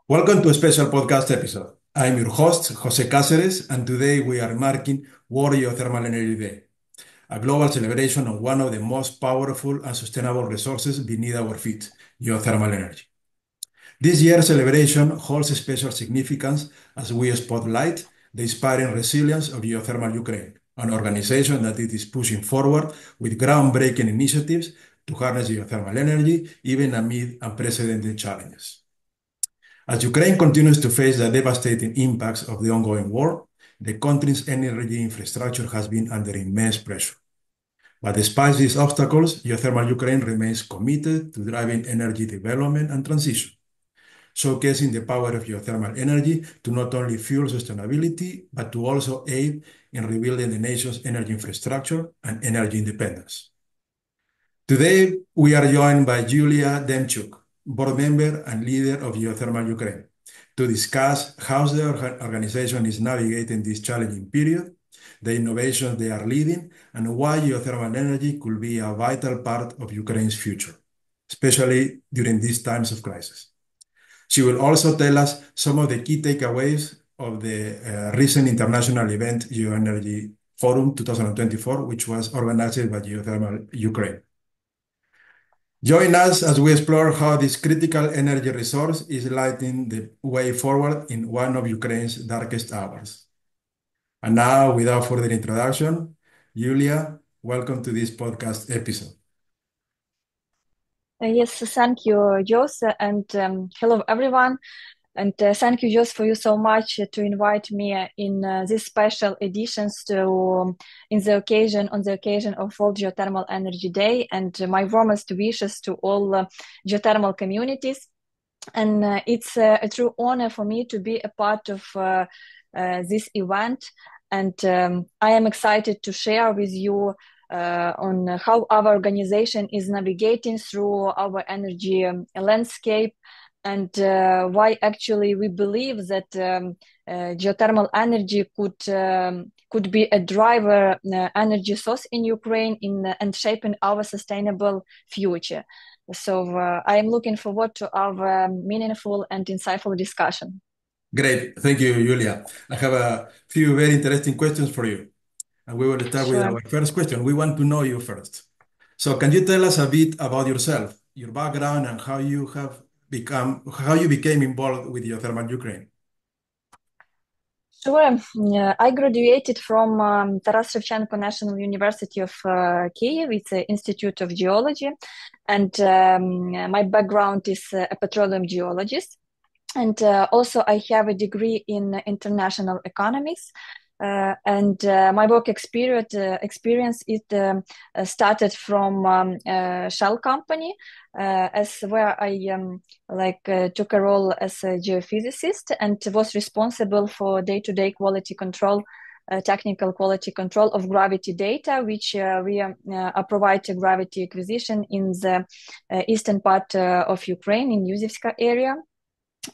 Welcome to a special podcast episode. I'm your host, Jose Cáceres, and today we are marking World Geothermal Energy Day, a global celebration of one of the most powerful and sustainable resources beneath our feet, geothermal energy. This year's celebration holds a special significance as we spotlight the inspiring resilience of Geothermal Ukraine, an organization that it is pushing forward with groundbreaking initiatives to harness geothermal energy even amid unprecedented challenges. As Ukraine continues to face the devastating impacts of the ongoing war, the country's energy infrastructure has been under immense pressure. But despite these obstacles, Geothermal Ukraine remains committed to driving energy development and transition, showcasing the power of geothermal energy to not only fuel sustainability, but to also aid in rebuilding the nation's energy infrastructure and energy independence. Today, we are joined by Yuliia Demchuk, board member and leader of Geothermal Ukraine, to discuss how the organization is navigating this challenging period, the innovations they are leading, and why geothermal energy could be a vital part of Ukraine's future, especially during these times of crisis. She will also tell us some of the key takeaways of the recent international event, Geoenergy Forum 2024, which was organized by Geothermal Ukraine. Join us as we explore how this critical energy resource is lighting the way forward in one of Ukraine's darkest hours. And now, without further introduction, Yuliia, welcome to this podcast episode. Yes, thank you, Jos, and hello everyone. And thank you, Jos, for you so much to invite me in these special editions on the occasion of World Geothermal Energy Day, and my warmest wishes to all geothermal communities. And it's a true honor for me to be a part of this event, and I am excited to share with you on how our organization is navigating through our energy landscape, and why actually we believe that geothermal energy could be a driver energy source in Ukraine and shaping our sustainable future. So I am looking forward to our meaningful and insightful discussion. Great. Thank you, Yuliia. I have a few very interesting questions for you. And we will start with our first question. We want to know you first. So can you tell us a bit about yourself, your background, and how you became involved with Geothermal Ukraine? Sure. I graduated from Taras Shevchenko National University of Kyiv. It's an Institute of Geology. And my background is a petroleum geologist. And also I have a degree in international economics. And my work experience started from Shell company, as where I took a role as a geophysicist and was responsible for day-to-day quality control, technical quality control of gravity data, which we provide to gravity acquisition in the eastern part of Ukraine, in Yuzivska area.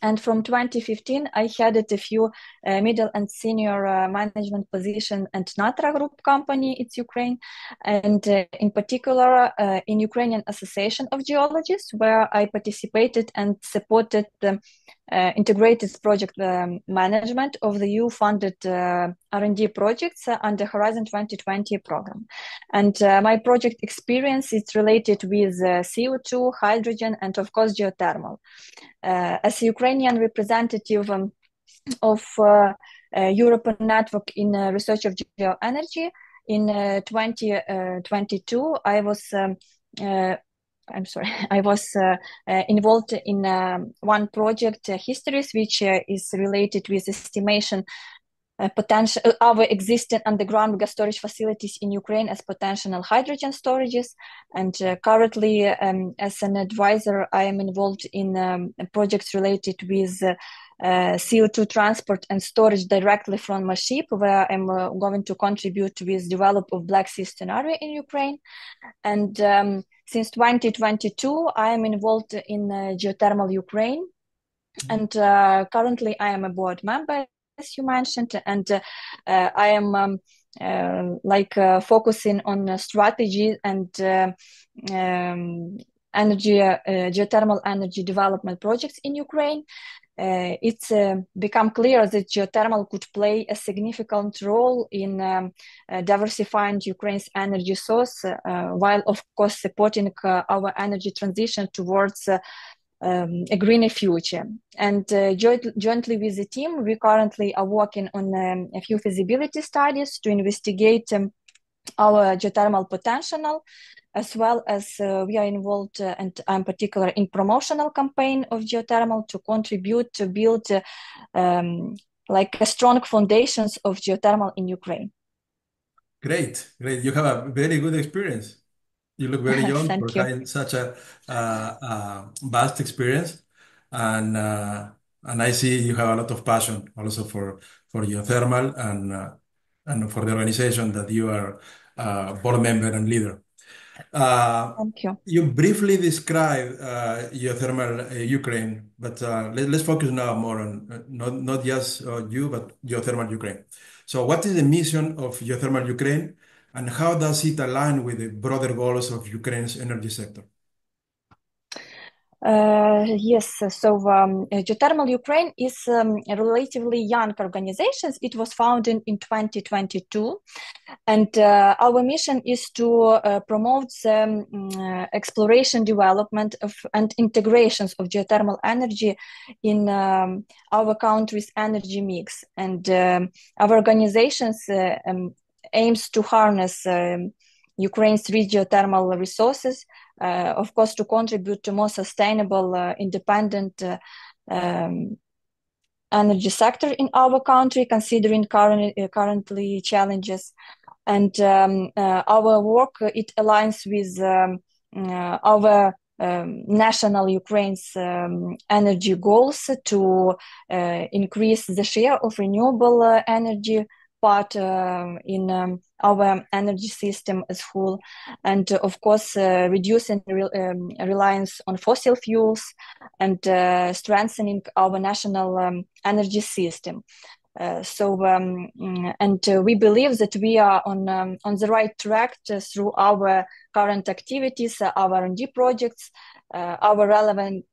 And from 2015, I headed a few middle and senior management position at Natra Group company, it's Ukraine, and in particular in Ukrainian Association of Geologists, where I participated and supported the integrated project management of the EU-funded R&D projects under Horizon 2020 program. And my project experience is related with CO2, hydrogen, and of course geothermal. As a Ukrainian representative of European Network in Research of Geoenergy, in 2022, I was involved in one project, Histories, which is related with estimation potential our existing underground gas storage facilities in Ukraine as potential hydrogen storages. And currently, as an advisor, I am involved in projects related with CO2 transport and storage directly from my ship, where I'm going to contribute with develop of Black Sea scenario in Ukraine. And since 2022, I am involved in Geothermal Ukraine. And currently I am a board member, as you mentioned, and I am focusing on strategy and geothermal energy development projects in Ukraine. it's become clear that geothermal could play a significant role in diversifying Ukraine's energy source, while of course supporting our energy transition towards a greener future. And jointly with the team, we currently are working on a few feasibility studies to investigate our geothermal potential, as well as we are involved, and I'm particular in promotional campaign of geothermal to contribute to build like a strong foundations of geothermal in Ukraine. Great, great. You have a very good experience. You look very young for Thank you. having such a vast experience, and I see you have a lot of passion also for geothermal and for the organization that you are board member and leader. Uh, Thank you. you briefly described geothermal Ukraine, but let's focus now more on not just you, but geothermal Ukraine. So, what is the mission of geothermal Ukraine, and how does it align with the broader goals of Ukraine's energy sector? Yes, so Geothermal Ukraine is a relatively young organization. It was founded in 2022, and our mission is to promote the exploration, development of, and integrations of geothermal energy in our country's energy mix. And our organizations aims to harness Ukraine's rich geothermal resources, of course, to contribute to more sustainable, independent energy sector in our country, considering currently challenges. And our work, it aligns with our national Ukraine's energy goals to increase the share of renewable energy part in our energy system as whole, and of course reducing reliance on fossil fuels and strengthening our national energy system. We believe that we are on the right track through our current activities, our R&D projects, our relevant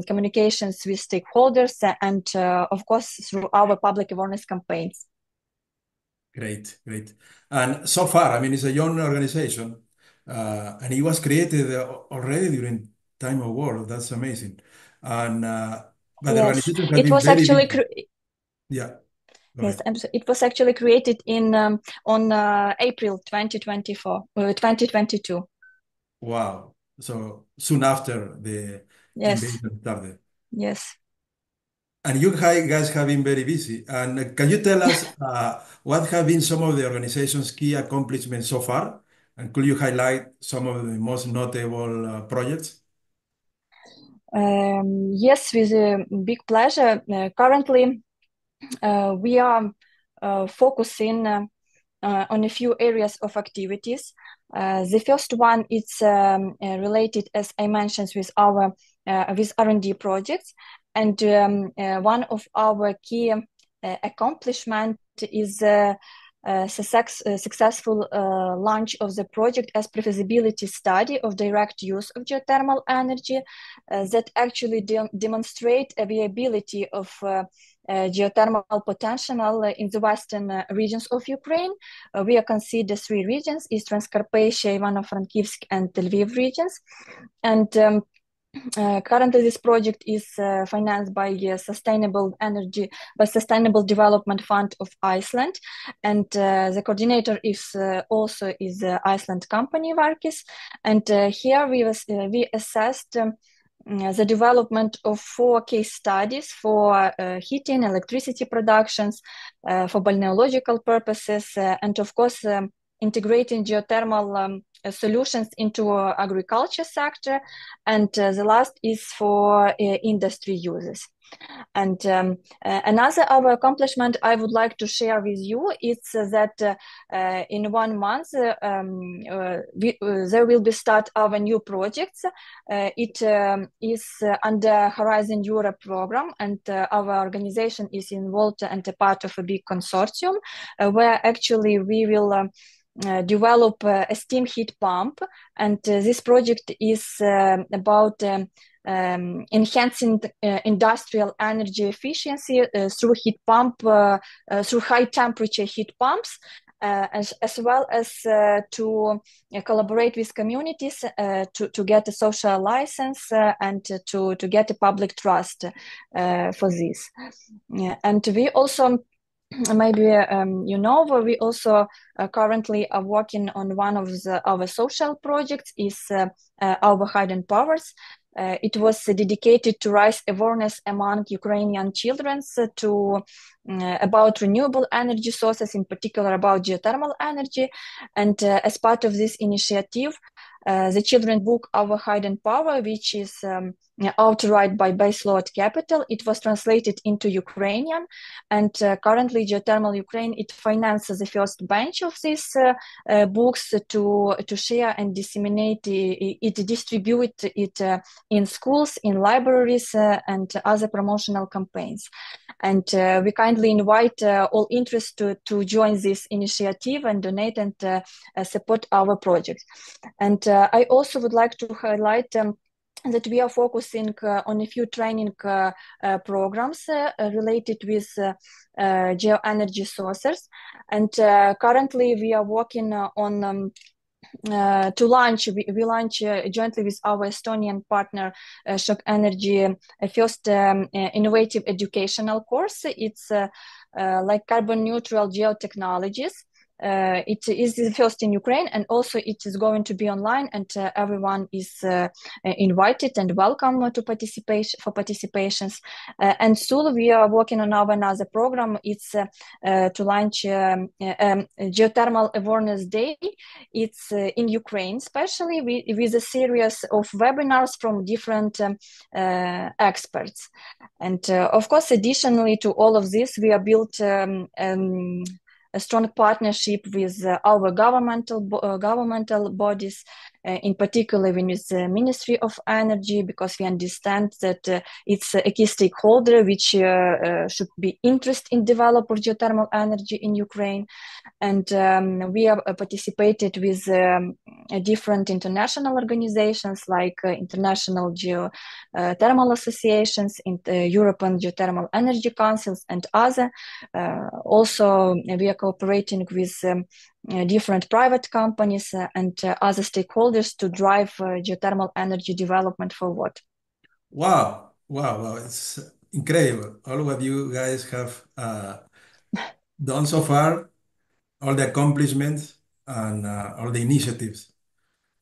communications with stakeholders, and of course through our public awareness campaigns. Great, great. And so far, I mean, it's a young organization, and it was created already during time of war. That's amazing. And but the Yes, organization has it been was very actually busy. Yeah, go yes, ahead. it was actually created in on April 2024, 2022. Wow. So soon after the Yes, invasion started. yes. And you guys have been very busy. And can you tell us what have been some of the organization's key accomplishments so far? And could you highlight some of the most notable projects? Yes, with a big pleasure. Currently, we are focusing on a few areas of activities. The first one is related, as I mentioned, with our with R&D projects, and one of our key accomplishment is successful launch of the project as pre-feasibility study of direct use of geothermal energy that actually demonstrate a viability of geothermal potential in the western regions of Ukraine. We are considered three regions: Eastern Carpathia, Ivano-Frankivsk, and Lviv regions. And currently, this project is financed by Sustainable Development Fund of Iceland, and the coordinator is also Iceland company Varkis. And here we assessed the development of 4 case studies for heating, electricity productions, for balneological purposes, and of course integrating geothermal solutions into agriculture sector, and the last is for industry uses. And another our accomplishment I would like to share with you is that in 1 month there will be start our new projects. It is under Horizon Europe program, and our organization is involved and a part of a big consortium where actually we will develop a steam heat pump, and this project is about enhancing industrial energy efficiency through heat pump, through high temperature heat pumps, as well as to collaborate with communities to get a social license and to get a public trust for this. And we also, maybe we also currently are working on one of our social projects is our Hidden Powers. It was dedicated to raise awareness among Ukrainian children about renewable energy sources, in particular about geothermal energy. And as part of this initiative, the children book Our Hidden Power, which is outright by Baseload Capital. It was translated into Ukrainian, and currently Geothermal Ukraine, it finances the first batch of these books to share and disseminate it, distribute it in schools, in libraries, and other promotional campaigns. And we kindly invite all interested to join this initiative and donate and support our project. And I also would like to highlight that we are focusing on a few training programs related with geoenergy sources. And currently we are working on to launch, we launch jointly with our Estonian partner, Shock Energy, a first innovative educational course. It's like carbon neutral geotechnologies. It is the first in Ukraine, and also it is going to be online, and everyone is invited and welcome to participations. And soon we are working on our another program. It's to launch Geothermal Awareness Day. It's in Ukraine, especially with a series of webinars from different experts. And of course, additionally to all of this, we are built a strong partnership with our governmental bodies, in particular with the Ministry of Energy, because we understand that it's a key stakeholder which should be interested in developing geothermal energy in Ukraine. And we have participated with different international organizations like International Geothermal Associations, in the European Geothermal Energy Councils, and other. Also, we are cooperating with different private companies and other stakeholders to drive geothermal energy development forward. Wow, wow, wow. It's incredible. All what you guys have done so far, all the accomplishments and all the initiatives.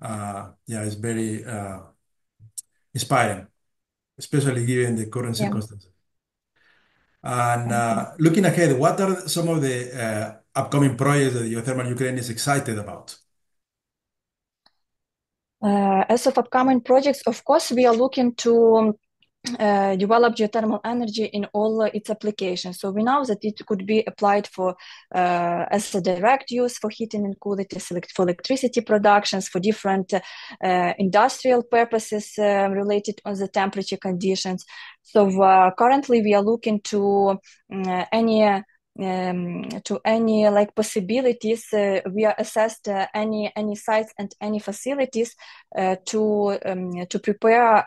Yeah, it's very inspiring, especially given the current Yeah. circumstances. And Thank you. looking ahead, what are some of the upcoming projects that Geothermal Ukraine is excited about? As of upcoming projects, of course, we are looking to develop geothermal energy in all its applications. So we know that it could be applied for as a direct use for heating and cooling, for electricity productions, for different industrial purposes related on the temperature conditions. So currently we are looking to any like possibilities. We are assessed any sites and any facilities to prepare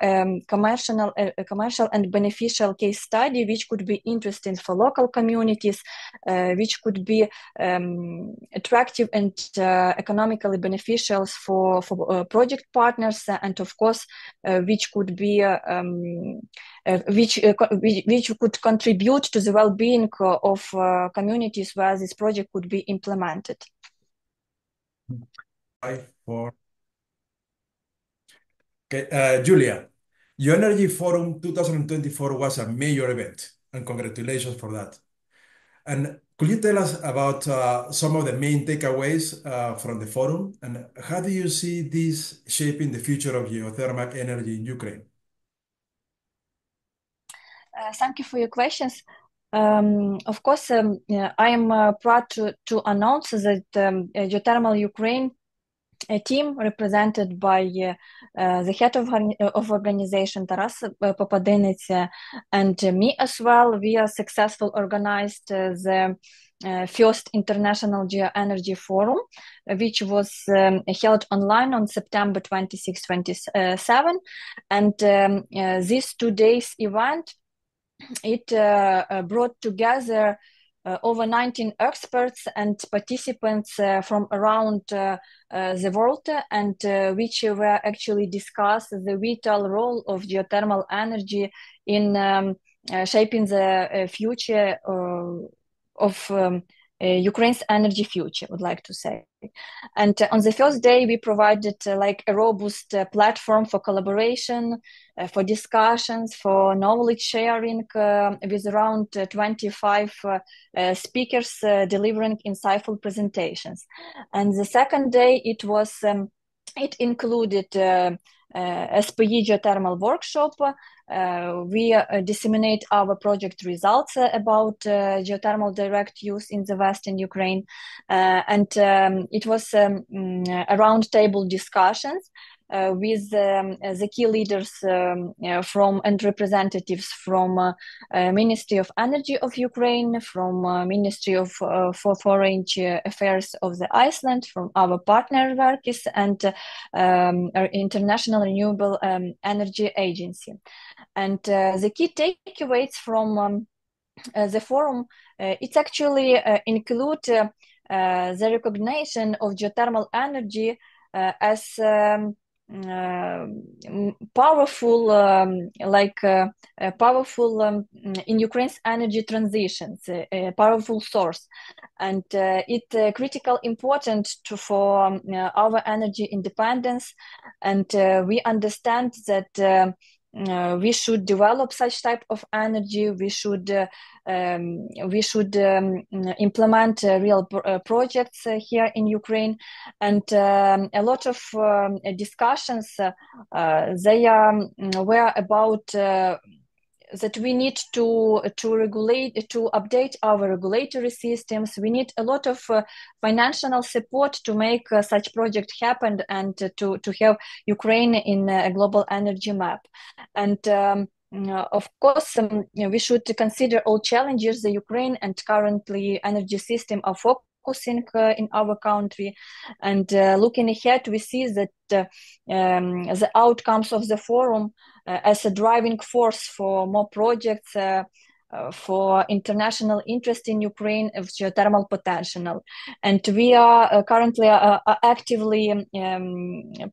commercial and beneficial case study, which could be interesting for local communities, which could be attractive and economically beneficial for project partners, and of course, which could be which could contribute to the well-being of communities where this project could be implemented. 5, 4. Okay, Yuliia, Geoenergy Forum 2024 was a major event, and congratulations for that. And could you tell us about some of the main takeaways from the forum, and how do you see this shaping the future of geothermal energy in Ukraine? Thank you for your questions. Of course, I am proud to announce that Geothermal Ukraine, a team represented by the head of organization Taras Popadinets and me as well, we are successful organized the first International Geoenergy Forum, which was held online on September 26, 27. And this 2 days event, it brought together over 19 experts and participants from around the world, and which were actually discussed the vital role of geothermal energy in shaping the future of Ukraine's energy future, I would like to say. And on the first day, we provided like a robust platform for collaboration, for discussions, for knowledge sharing, with around 25 speakers delivering insightful presentations. And the second day, it included SPE geothermal workshop. We disseminate our project results about geothermal direct use in the Western Ukraine. And it was a roundtable discussions with the key leaders from and representatives from Ministry of Energy of Ukraine, from Ministry of for Foreign Affairs of the Iceland, from our partner Verkis, and our International Renewable Energy Agency. And the key takeaways from the forum, it's actually include the recognition of geothermal energy as powerful, powerful in Ukraine's energy transitions, a powerful source, and it critical important for our energy independence. And we understand that we should develop such type of energy. We should implement real projects here in Ukraine, and a lot of discussions they were about that we need to regulate, to update our regulatory systems. We need a lot of financial support to make such project happen, and to have Ukraine in a global energy map. And of course, we should consider all challenges the Ukraine and currently energy system are focusing in our country. And looking ahead, we see that the outcomes of the forum as a driving force for more projects, for international interest in Ukraine of geothermal potential. And we are currently actively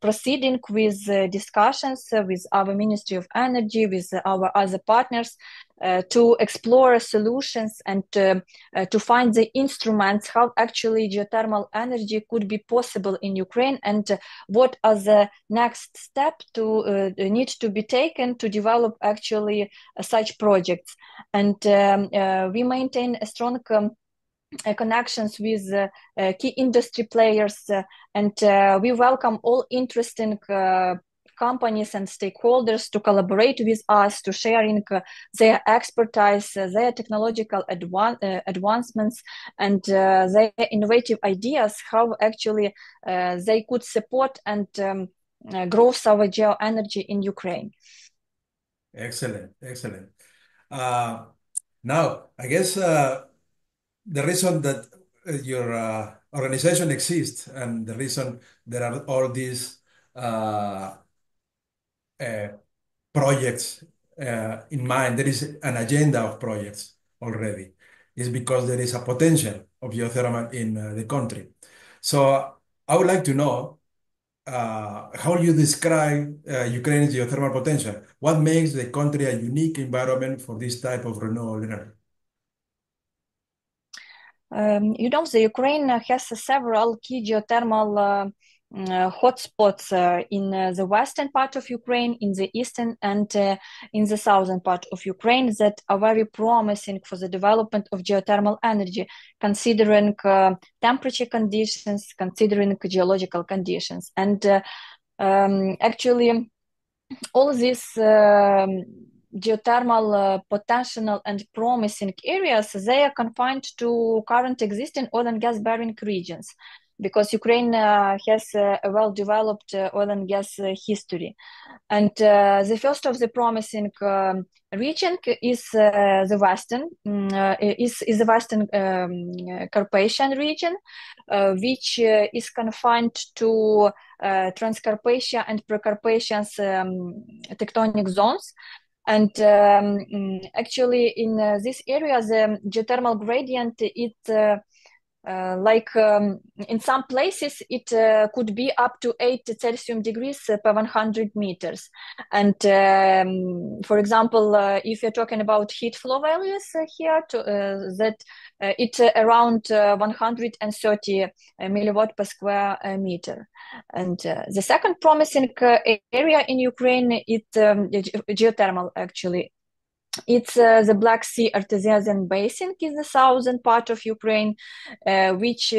proceeding with discussions with our Ministry of Energy, with our other partners, to explore solutions and to find the instruments how actually geothermal energy could be possible in Ukraine, and what are the next steps to need to be taken to develop actually such projects. And we maintain a strong connections with key industry players, and we welcome all interesting companies and stakeholders to collaborate with us, to sharing their expertise, their technological advancements, and their innovative ideas, how actually they could support and grow our geoenergy in Ukraine. Excellent, excellent. Now, I guess the reason that your organization exists, and the reason there are all these uh, projects in mind, there is an agenda of projects already, is because there is a potential of geothermal in the country. So I would like to know how you describe Ukraine's geothermal potential. What makes the country a unique environment for this type of renewable energy? The Ukraine has several key geothermal hotspots in the western part of Ukraine, in the eastern and in the southern part of Ukraine, that are very promising for the development of geothermal energy, considering temperature conditions, considering geological conditions. And actually, all these geothermal potential and promising areas, they are confined to current existing oil and gas bearing regions. because Ukraine has a well-developed oil and gas history. And the first of the promising region is the Western Carpathian region, which is confined to Transcarpathia and Precarpathian tectonic zones. And actually, in this area, the geothermal gradient in some places it could be up to 8 Celsius degrees per 100 meters. And for example, if you're talking about heat flow values here, it's around 130 milliwatt per square meter. And the second promising area in Ukraine is geothermal, actually. It's the Black Sea Artesian Basin is the southern part of Ukraine, which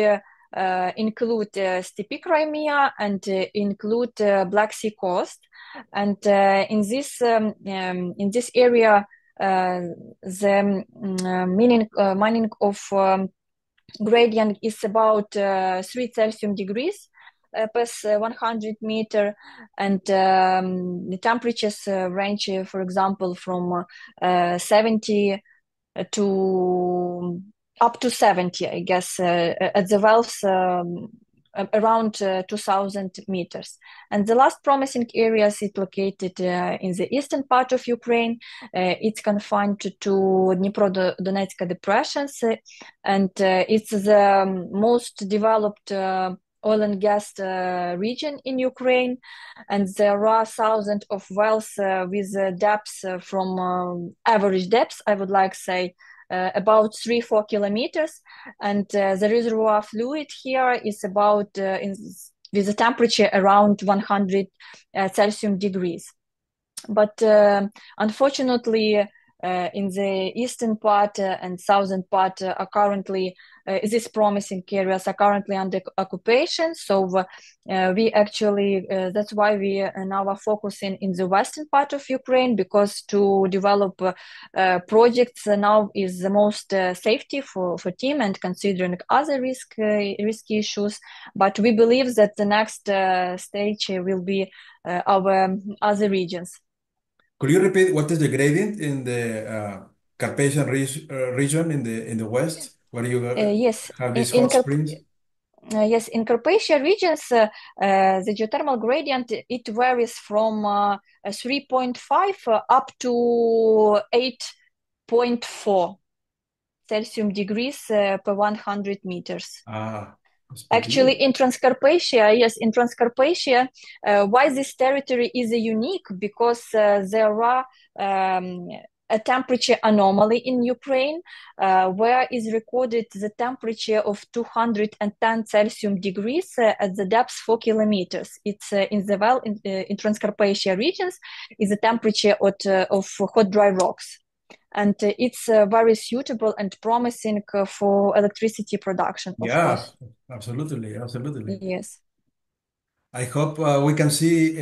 include steppe Crimea and include Black Sea coast. And in this area, the mining of gradient is about 3 Celsius degrees per 100 meter, and the temperatures range, for example, from 70 to up to 70, I guess, at the wells around 2000 meters. And the last promising areas is located in the eastern part of Ukraine. It's confined to Dnipro-Donetsk depressions, and it's the most developed oil and gas region in Ukraine, and there are thousands of wells with depths from average depths, I would like to say, about 3-4 kilometers, and the reservoir fluid here is about with a temperature around 100 Celsius degrees. But unfortunately, in the eastern part and southern part are currently these promising areas are currently under occupation. So we actually that's why we now are focusing in the western part of Ukraine, because to develop projects now is the most safety for team, and considering other risky issues. But we believe that the next stage will be our other regions. Could you repeat what is the gradient in the Carpathian region in the west, where you Yes, have these hot springs? Yes, in Carpathian regions, the geothermal gradient it varies from 3.5 up to 8.4 Celsius degrees per 100 meters. That's pretty Actually, good. in Transcarpathia, yes, in Transcarpathia, why this territory is unique? Because there are a temperature anomaly in Ukraine, where is recorded the temperature of 210 Celsius degrees at the depth 4 kilometers. It's in the in Transcarpathia regions, is the temperature of hot dry rocks. And it's very suitable and promising for electricity production, of Yeah, course. absolutely, absolutely. Yes. I hope we can see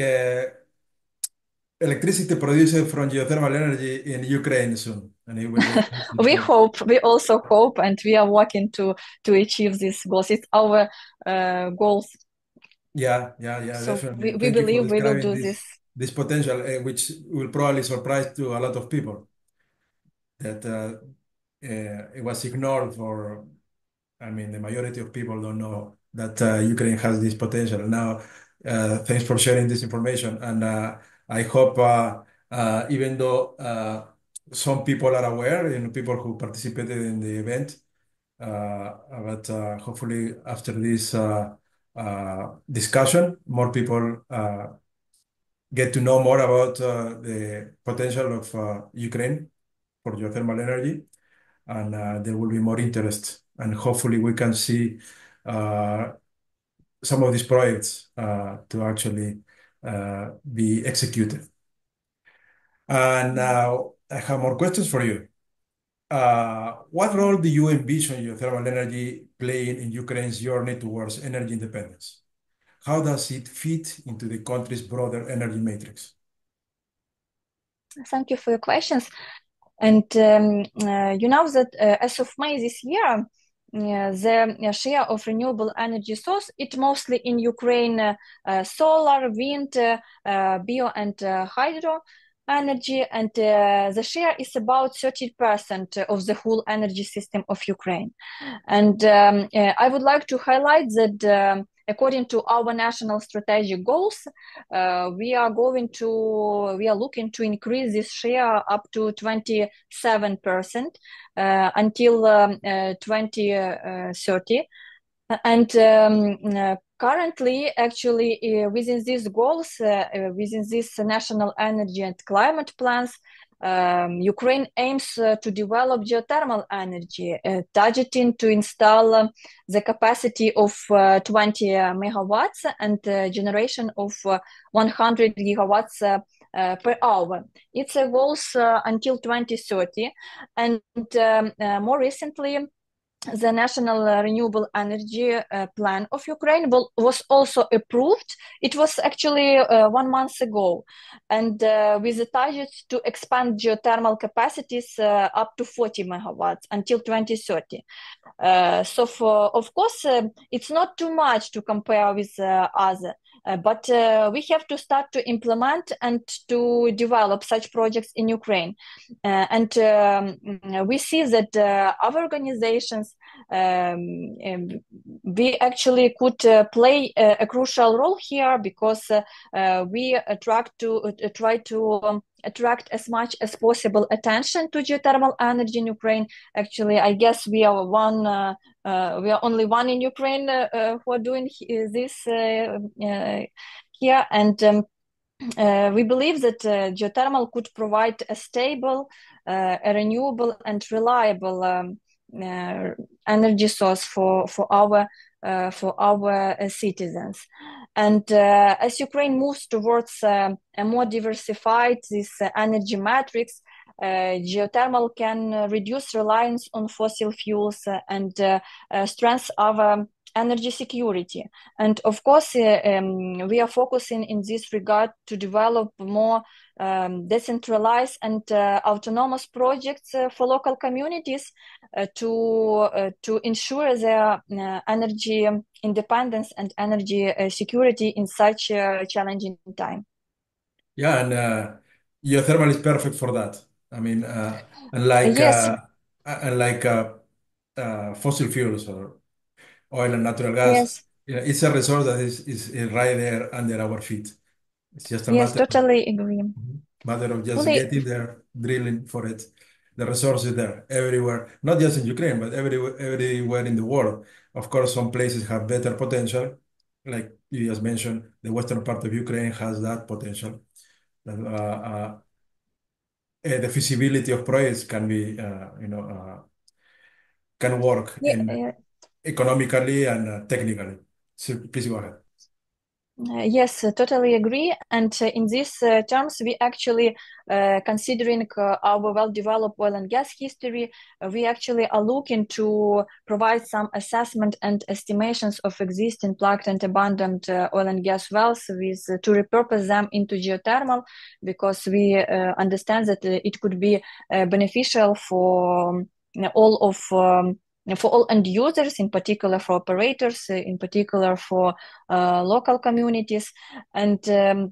electricity produced from geothermal energy in Ukraine soon, and it will be fantastic We for. hope, we also hope, and we are working to achieve these goals. It's our goals. Yeah, yeah, yeah, So definitely. we Thank you for believe we will describing do this this. this potential, which will probably surprise to a lot of people that it was ignored for. I mean, the majority of people don't know that Ukraine has this potential. Now, thanks for sharing this information, and I hope even though some people are aware, people who participated in the event, but hopefully after this discussion, more people get to know more about the potential of Ukraine for geothermal energy, and there will be more interest. And hopefully, we can see uh, some of these projects to actually be executed. And now I have more questions for you. What role do you envision geothermal energy playing in Ukraine's journey towards energy independence? How does it fit into the country's broader energy matrix? Thank you for your questions. And you know that as of May this year, the share of renewable energy source, it mostly in Ukraine, solar, wind, bio and hydro energy, and the share is about 30% of the whole energy system of Ukraine. And I would like to highlight that according to our national strategic goals, we are looking to increase this share up to 27% until 2030. And currently, actually, within these goals, within these national energy and climate plans, Ukraine aims to develop geothermal energy, targeting to install the capacity of 20 megawatts and generation of 100 gigawatts per hour. It's a goals until 2030. And more recently, the National Renewable Energy Plan of Ukraine was also approved. It was actually 1 month ago, and with the target to expand geothermal capacities up to 40 megawatts until 2030. So, of course, it's not too much to compare with other, but we have to start to implement and to develop such projects in Ukraine. And we see that other organizations, we actually could play a crucial role here, because we try to attract as much as possible attention to geothermal energy in Ukraine. Actually, I guess we are only one in Ukraine who are doing this here, and we believe that geothermal could provide a stable, a renewable, and reliable energy source for our citizens. And as Ukraine moves towards a more diversified this energy matrix, geothermal can reduce reliance on fossil fuels and strengthen our energy security. And of course, we are focusing in this regard to develop more decentralized and autonomous projects for local communities to ensure their energy independence and energy security in such a challenging time. Yeah, and geothermal is perfect for that. I mean, unlike Yes, unlike fossil fuels or oil and natural gas, yes, it's a resource that is right there under our feet. It's just a yes, totally agree. matter of just Fully, getting there, drilling for it. The resource is there everywhere, not just in Ukraine, but everywhere in the world. Of course, some places have better potential, like you just mentioned. The western part of Ukraine has that potential. The feasibility of projects can be, can work yeah, in economically and technically. So please go ahead. yes, totally agree. And in these terms, we actually, considering our well-developed oil and gas history, we actually are looking to provide some assessment and estimations of existing plugged and abandoned oil and gas wells to repurpose them into geothermal, because we understand that it could be beneficial all of for all end users, in particular for operators, in particular for local communities. And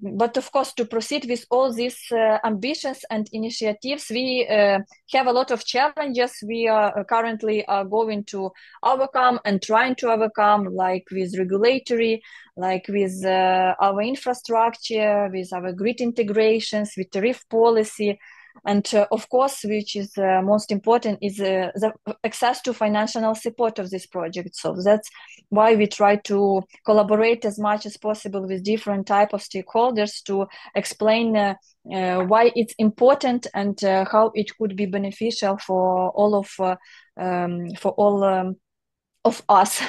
but of course, to proceed with all these ambitions and initiatives, we have a lot of challenges we are currently going to overcome and trying to overcome, like with regulatory, like with our infrastructure, with our grid integrations, with tariff policy. And of course, which is most important, is the access to financial support of this project. So that's why we try to collaborate as much as possible with different type of stakeholders to explain why it's important and how it could be beneficial for all of us.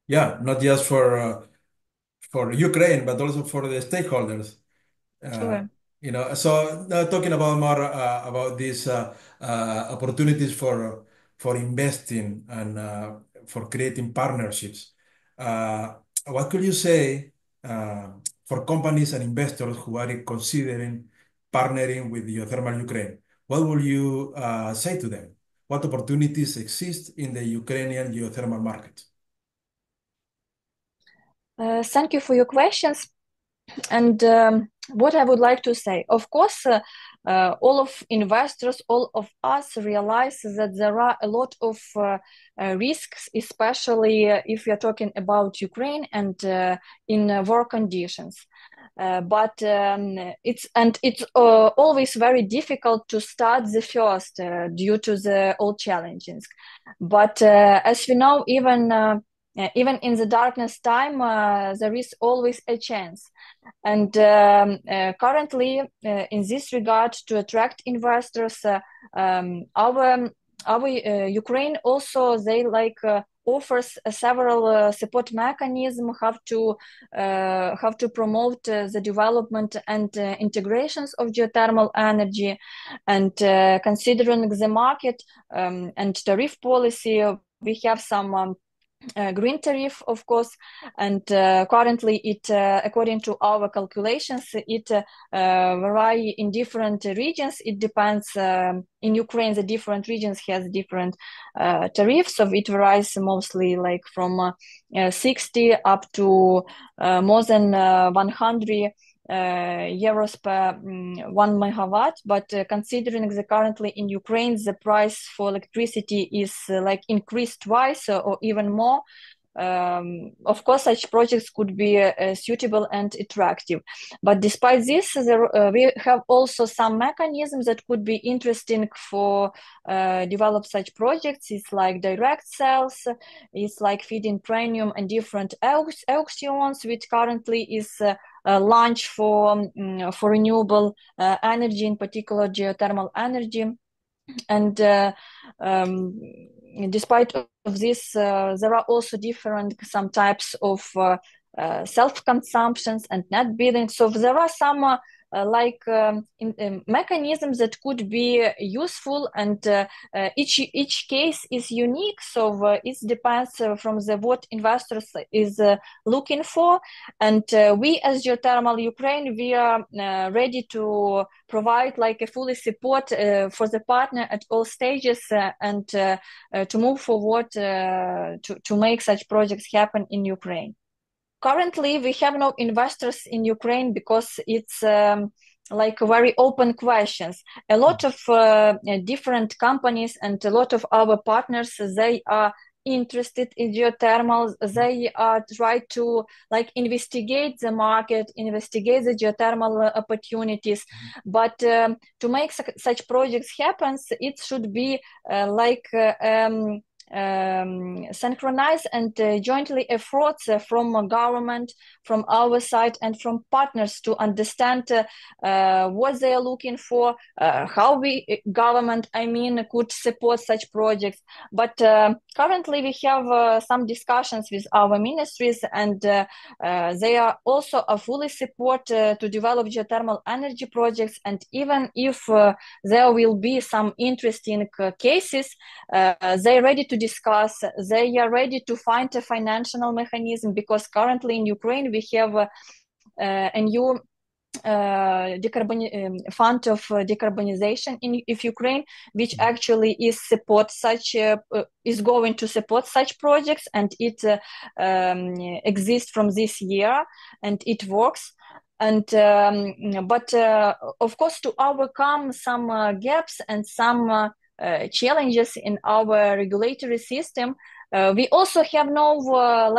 Yeah, not just for Ukraine, but also for the stakeholders. Uh, Sure. so talking about more about these opportunities for investing and for creating partnerships. Uh, what could you say for companies and investors who are considering partnering with Geothermal Ukraine? What will you say to them? What opportunities exist in the Ukrainian geothermal market? Thank you for your questions. And what I would like to say, of course, all of investors, all of us realize that there are a lot of risks, especially if we are talking about Ukraine and in war conditions. But it's always very difficult to start the first due to the all challenges. But as we know, even in the darkness time, there is always a chance. And currently, in this regard, to attract investors, our Ukraine also they offers several support mechanism how to promote the development and integrations of geothermal energy, and considering the market and tariff policy, we have some green tariff, of course, and currently it, according to our calculations, it vary in different regions. It depends. In Ukraine, the different regions has different tariffs, so it varies mostly like from 60 up to more than 100 euros per 1 megawatt. But considering the currently in Ukraine the price for electricity is like increased twice or even more, of course such projects could be suitable and attractive. But despite this, we have also some mechanisms that could be interesting for develop such projects. It's like direct sales, it's like feed-in premium and different auctions, which currently is launch for renewable energy, in particular geothermal energy. And despite of this, there are also different some types of self-consumptions and net bidding. So there are some mechanisms that could be useful, and each case is unique. So it depends from the what investors is looking for, and we as Geothermal Ukraine, we are ready to provide like a fully support for the partner at all stages, and to move forward to make such projects happen in Ukraine. Currently, we have no investors in Ukraine because it's like very open questions. A lot of different companies and a lot of our partners, they are interested in geothermal. They are try to like investigate the market, investigate the geothermal opportunities. But to make such projects happen, it should be synchronize and jointly efforts from government, from our side, and from partners to understand what they are looking for, how we government, could support such projects. But currently we have some discussions with our ministries, and they are also a fully support to develop geothermal energy projects. And even if there will be some interesting cases, they're ready to discuss, they are ready to find a financial mechanism, because currently in Ukraine we have a new fund of decarbonization in Ukraine, which actually is going to support such projects, and it exists from this year and it works. And but of course, to overcome some gaps and some challenges in our regulatory system, we also have no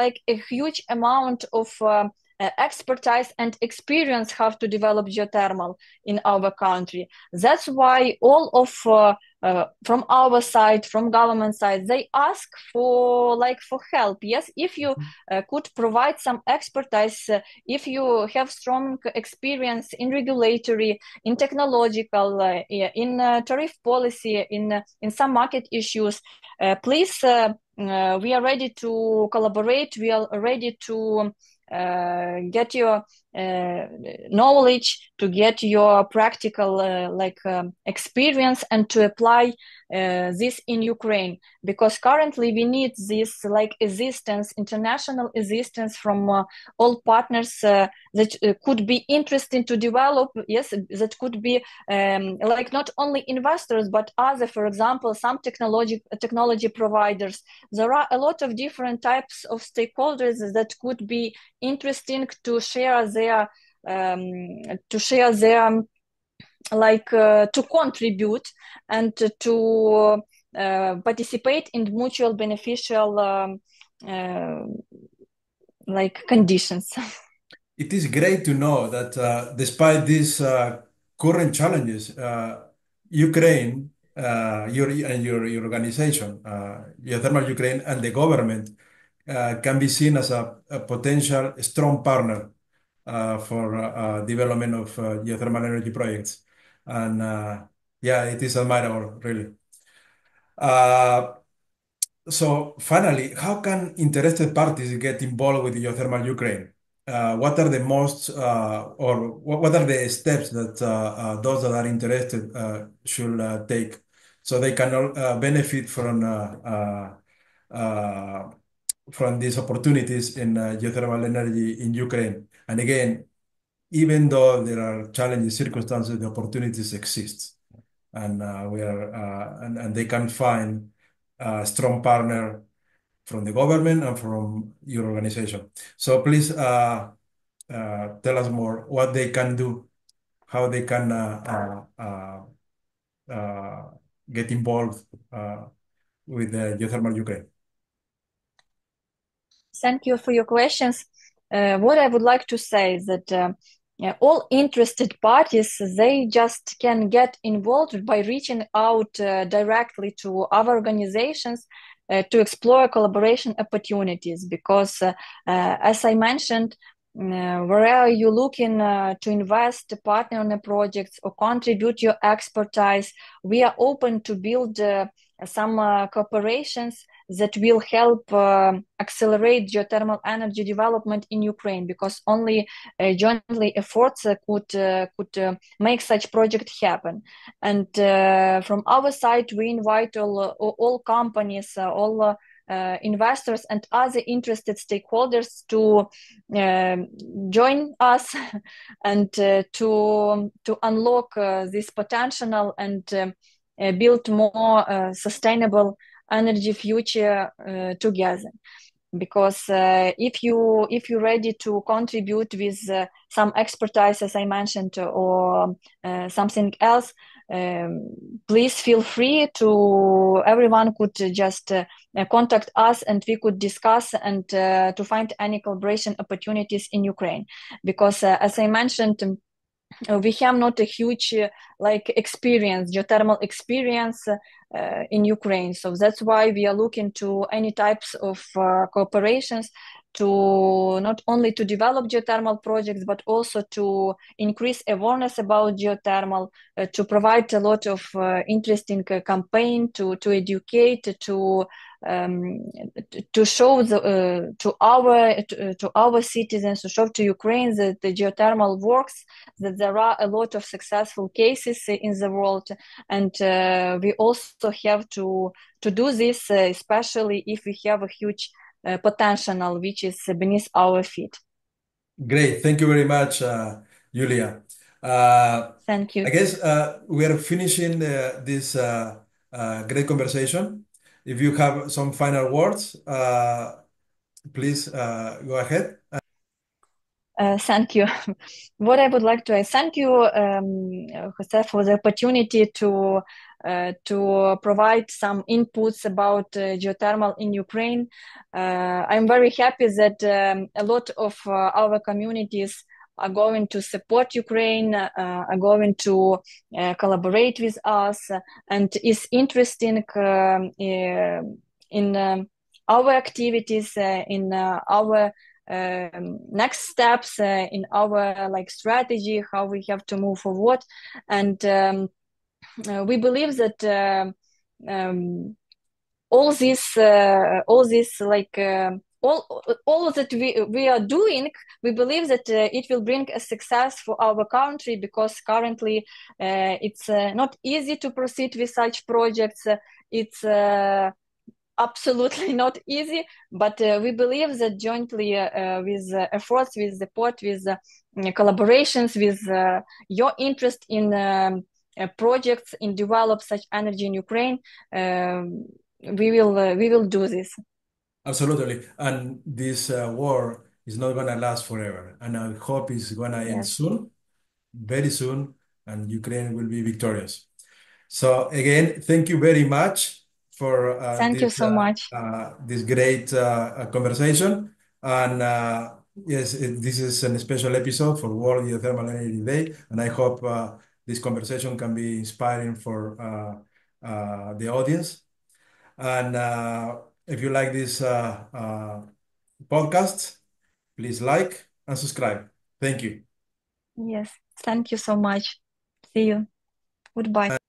like a huge amount of expertise and experience how to develop geothermal in our country. That's why all of from our side, from government side, they ask for help. Yes, if you could provide some expertise, if you have strong experience in regulatory, in technological, in tariff policy, in some market issues, please, we are ready to collaborate. We are ready to get your knowledge, to get your practical experience, and to apply this in Ukraine, because currently we need this international assistance from all partners that could be interested to develop. Yes, that could be not only investors but other, for example, some technology providers. There are a lot of different types of stakeholders that could be interesting to share their to contribute and to participate in mutual beneficial conditions. It is great to know that despite these current challenges, Ukraine, your organization, Geothermal Ukraine, and the government can be seen as a potential strong partner for development of geothermal energy projects. And yeah, it is admirable, really. Uh, so finally, how can interested parties get involved with Geothermal Ukraine? What are the most, or what are the steps that those that are interested should take so they can all, benefit from these opportunities in geothermal energy in Ukraine? And again, even though there are challenging circumstances, the opportunities exist, and and they can find a strong partner from the government and from your organization. So please tell us more what they can do, how they can get involved with the Geothermal Ukraine. Thank you for your questions. What I would like to say is that all interested parties, they just can get involved by reaching out directly to our organizations to explore collaboration opportunities, because as I mentioned, wherever you're looking to invest, partner on a project, or contribute your expertise, we are open to build some cooperations that will help accelerate geothermal energy development in Ukraine, because only jointly efforts could make such project happen. And from our side, we invite all companies, all investors and other interested stakeholders to join us and to unlock this potential and build more sustainable energy future together. Because if you're ready to contribute with some expertise, as I mentioned, or something else, please feel free to. Everyone could just contact us, and we could discuss and to find any collaboration opportunities in Ukraine. Because as I mentioned, we have not a huge experience, geothermal experience in Ukraine. So that's why we are looking to any types of cooperations to not only to develop geothermal projects, but also to increase awareness about geothermal, to provide a lot of interesting campaign, to educate, to show to our citizens, to show to Ukraine that the geothermal works, that there are a lot of successful cases in the world, and we also have to do this, especially if we have a huge potential which is beneath our feet. Great, thank you very much, Yuliia. Thank you. I guess we are finishing this great conversation. If you have some final words, please go ahead. Thank you. What I would like to thank you, Jose, for the opportunity to provide some inputs about geothermal in Ukraine. I'm very happy that a lot of our communities are going to support Ukraine, are going to collaborate with us, and is interesting in our activities, in our next steps in our strategy, how we have to move forward. And we believe that all all that we are doing, we believe that it will bring a success for our country, because currently it's not easy to proceed with such projects. It's absolutely not easy, but we believe that jointly with efforts, with support, with collaborations, with your interest in projects in develop such energy in Ukraine, we will do this. Absolutely. And this war is not going to last forever. And I hope it's going to end Yes. soon, very soon, and Ukraine will be victorious. So again, thank you very much for Thank you so much. this great conversation. And yes, this is a special episode for World Geothermal Energy Day, and I hope this conversation can be inspiring for the audience. And if you like this podcast, please like and subscribe. Thank you. Yes, thank you so much. See you. Goodbye.